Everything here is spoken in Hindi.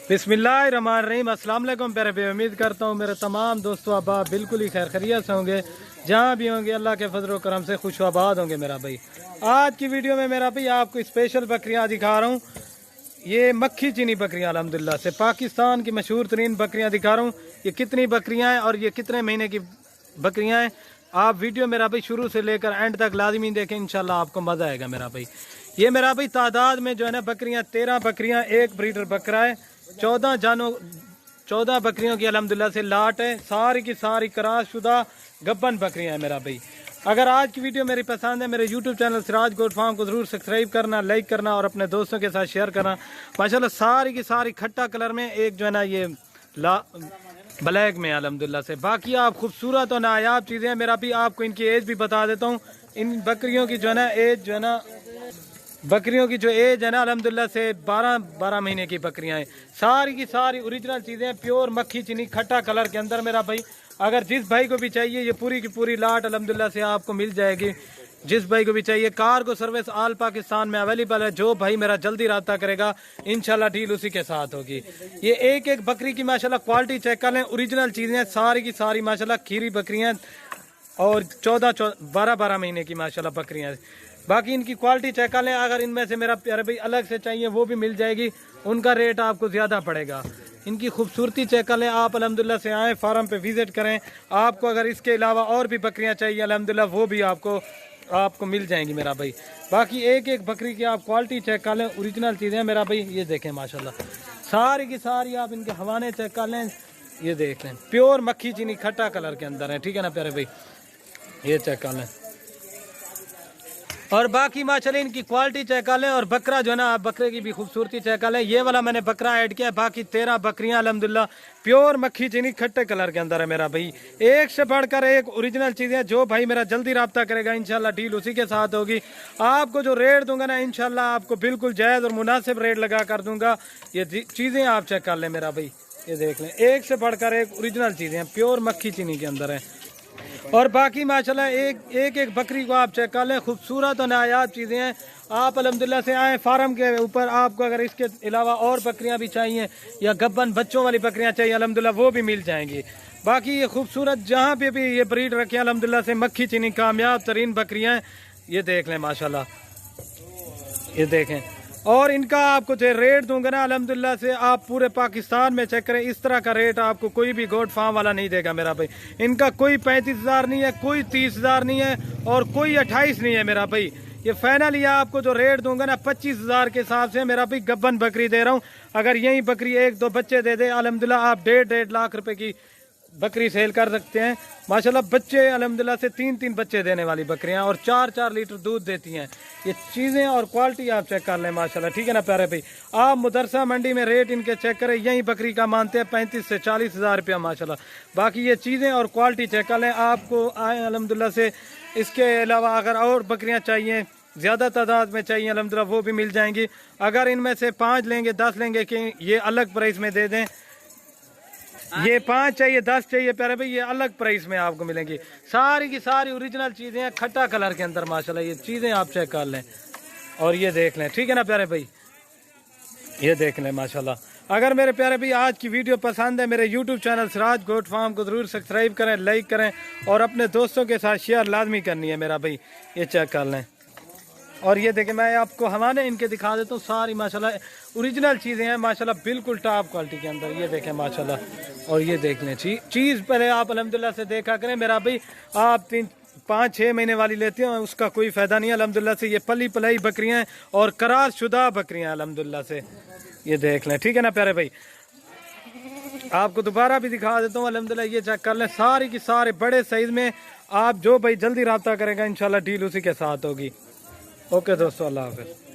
बिस्मिल्लाहिर्रहमानिर्रहीम। अस्सलाम वालेकुम प्यारे भाई, उम्मीद करता हूँ मेरे तमाम दोस्तों अहबाब बिल्कुल ही खैर खैरियत से होंगे। जहाँ भी होंगे अल्लाह के फजल करम से खुश आबाद होंगे मेरा भाई। आज की वीडियो में मेरा भाई आपको स्पेशल बकरियाँ दिखा रहा हूँ। ये मक्खी चीनी बकरियाँ अल्हम्दुलिल्लाह से पाकिस्तान की मशहूर तरीन बकरियाँ दिखा रहा हूँ। ये कितनी बकरियाँ हैं और ये कितने महीने की बकरियाँ हैं, आप वीडियो मेरा भाई शुरू से लेकर एंड तक लाजमी देखें, इंशाल्लाह आपको मज़ा आएगा मेरा भाई। ये मेरा भाई तादाद में जो है ना बकरियाँ 13 बकरियाँ, एक ब्रीडर बकरा है, 14 बकरियों की अल्हम्दुलिल्लाह से लाट है। सारी की सारी क्रॉस शुदा गब्बन बकरियाँ हैं मेरा भाई। अगर आज की वीडियो मेरी पसंद है, मेरे YouTube channel Siraj goat farm को ज़रूर सब्सक्राइब करना, लाइक करना और अपने दोस्तों के साथ शेयर करना। माशाल्लाह सारी की सारी खट्टा कलर में, एक जो है ना ये ब्लैक में अल्हम्दुलिल्लाह से। बाकी आप खूबसूरत और नायाब चीज़ें हैं मेरा भी। आपको इनकी एज भी बता देता हूँ। इन बकरियों की जो है ना एज जो है ना बकरियों की जो एज है ना अल्हम्दुलिल्लाह से 12 महीने की बकरियां हैं। सारी की सारी ओरिजिनल चीज़ें, प्योर मक्खी चीनी खट्टा कलर के अंदर मेरा भाई। अगर जिस भाई को भी चाहिए ये पूरी की पूरी लाट अल्हम्दुलिल्लाह से आपको मिल जाएगी। जिस भाई को भी चाहिए, कार्गो सर्विस ऑल पाकिस्तान में अवेलेबल है। जो भाई मेरा जल्दी रब्ता करेगा इंशाल्लाह डील उसी के साथ होगी। ये एक एक बकरी की माशाल्लाह क्वालिटी चेक कर लें, ओरिजिनल चीज़ें सारी की सारी माशाल्लाह खीरी बकरियाँ और 12 महीने की माशाल्लाह बकरियाँ। बाकी इनकी क्वालिटी चेक कर लें। अगर इनमें से मेरा प्यारे भाई अलग से चाहिए वो भी मिल जाएगी, उनका रेट आपको ज़्यादा पड़ेगा। इनकी खूबसूरती चेक कर लें आप, अल्हम्दुलिल्लाह से आएँ फार्म पे विज़िट करें। आपको अगर इसके अलावा और भी बकरियां चाहिए अल्हम्दुलिल्लाह वो भी आपको मिल जाएंगी मेरा भाई। बाकी एक एक बकरी की आप क्वालिटी चेक कर लें, ओरिजिनल चीज़ें मेरा भाई। ये देखें माशाल्लाह सारी की सारी, आप इनके हवाने चेक कर लें। ये देख लें प्योर मक्खी चीनी खट्टा कलर के अंदर है, ठीक है ना प्यारे भाई। ये चेक कर लें और बाकी माशाल्लाह इनकी क्वालिटी चेक कर लें। और बकरा जो है ना, आप बकरे की भी खूबसूरती चेक कर लें। ये वाला मैंने बकरा ऐड किया है। बाकी 13 बकरियां अल्हम्दुलिल्लाह प्योर मक्खी चीनी खट्टे कलर के अंदर है मेरा भाई। एक से बढ़कर एक ओरिजिनल चीज़ें। जो भाई मेरा जल्दी रब्ता करेगा इंशाल्लाह डील उसी के साथ होगी। आपको जो रेट दूंगा ना इंशाल्लाह आपको बिल्कुल जायज़ और मुनासिब रेट लगा कर दूंगा। ये चीज़ें आप चेक कर लें मेरा भाई। ये देख लें एक से बढ़कर एक ओरिजिनल चीज़ें प्योर मक्खी चीनी के अंदर है। और बाकी माशाल्लाह एक बकरी को आप चेक कर लें, खूबसूरत और नायाब चीज़ें हैं। आप अल्हम्दुलिल्लाह से आए फार्म के ऊपर। आपको अगर इसके अलावा और बकरियां भी चाहिए या गब्बन बच्चों वाली बकरियां चाहिए अल्हम्दुलिल्लाह वो भी मिल जाएंगी। बाकी ये खूबसूरत जहाँ पे भी ये ब्रीड रखे हैं अल्हम्दुलिल्लाह से मक्खी चीनी कामयाब तरीन बकरियाँ हैं। ये देख लें माशाल्लाह, ये देखें। और इनका आपको जो रेट दूंगा ना अल्हम्दुलिल्लाह से आप पूरे पाकिस्तान में चेक करें, इस तरह का रेट आपको कोई भी गोट फार्म वाला नहीं देगा मेरा भाई। इनका कोई 35,000 नहीं है, कोई 30,000 नहीं है और कोई 28 नहीं है मेरा भाई। ये फाइनल ये आपको जो रेट दूंगा ना 25,000 के हिसाब से मेरा भाई गब्बन बकरी दे रहा हूँ। अगर यही बकरी 1-2 बच्चे दे दे अल्हम्दुलिल्लाह आप 1.5 लाख रुपए की बकरी सेल कर सकते हैं। माशाल्लाह बच्चे अल्हम्दुलिल्लाह से 3 बच्चे देने वाली बकरियां और 4 लीटर दूध देती हैं। ये चीज़ें और क्वालिटी आप चेक कर लें माशाल्लाह, ठीक है ना प्यारे भाई। आप मुदरसा मंडी में रेट इनके चेक करें, यही बकरी का मानते हैं 35 से 40 हज़ार रुपया माशाल्लाह। बाकी ये चीज़ें और क्वालिटी चेक कर लें। आपको आए अल्हम्दुलिल्लाह से इसके अलावा अगर और बकरियाँ चाहिए, ज़्यादा तादाद में चाहिए अल्हम्दुलिल्लाह वो भी मिल जाएंगी। अगर इनमें से 5 लेंगे 10 लेंगे कि ये अलग प्राइस में दे दें। ये 5 चाहिए 10 चाहिए प्यारे भाई, ये अलग प्राइस में आपको मिलेंगी। सारी की सारी ओरिजिनल चीज़ें हैं खट्टा कलर के अंदर माशाल्लाह। ये चीज़ें आप चेक कर लें और ये देख लें, ठीक है ना प्यारे भाई। ये देख लें माशाल्लाह। अगर मेरे प्यारे भाई आज की वीडियो पसंद है, मेरे YouTube channel Siraj goat farm को ज़रूर सब्सक्राइब करें, लाइक करें और अपने दोस्तों के साथ शेयर लाजमी करनी है मेरा भाई। ये चेक कर लें और ये देखें, मैं आपको हवाने इनके दिखा देता हूँ। सारी माशाल्लाह ओरिजिनल चीज़ें हैं माशाल्लाह, बिल्कुल टॉप क्वालिटी के अंदर। ये देखें माशाल्लाह और ये देख लें चीज़ पहले आप अल्हम्दुलिल्लाह से देखा करें मेरा भाई। आप 5-6 महीने वाली लेते हैं उसका कोई फ़ायदा नहीं है अल्हम्दुलिल्लाह से। ये पली पलाई बकरियाँ हैं और करार शुदा बकरियाँ अल्हम्दुलिल्लाह से। ये देख लें, ठीक है ना प्यारे भाई। आपको दोबारा भी दिखा देता हूँ अल्हम्दुलिल्लाह। ये चेक कर लें सारी की सारे बड़े साइज़ में। आप जो भाई जल्दी रब्ता करेगा इंशाल्लाह डील उसी के साथ होगी। ओके दोस्तों, अल्लाह हाफ़िज़।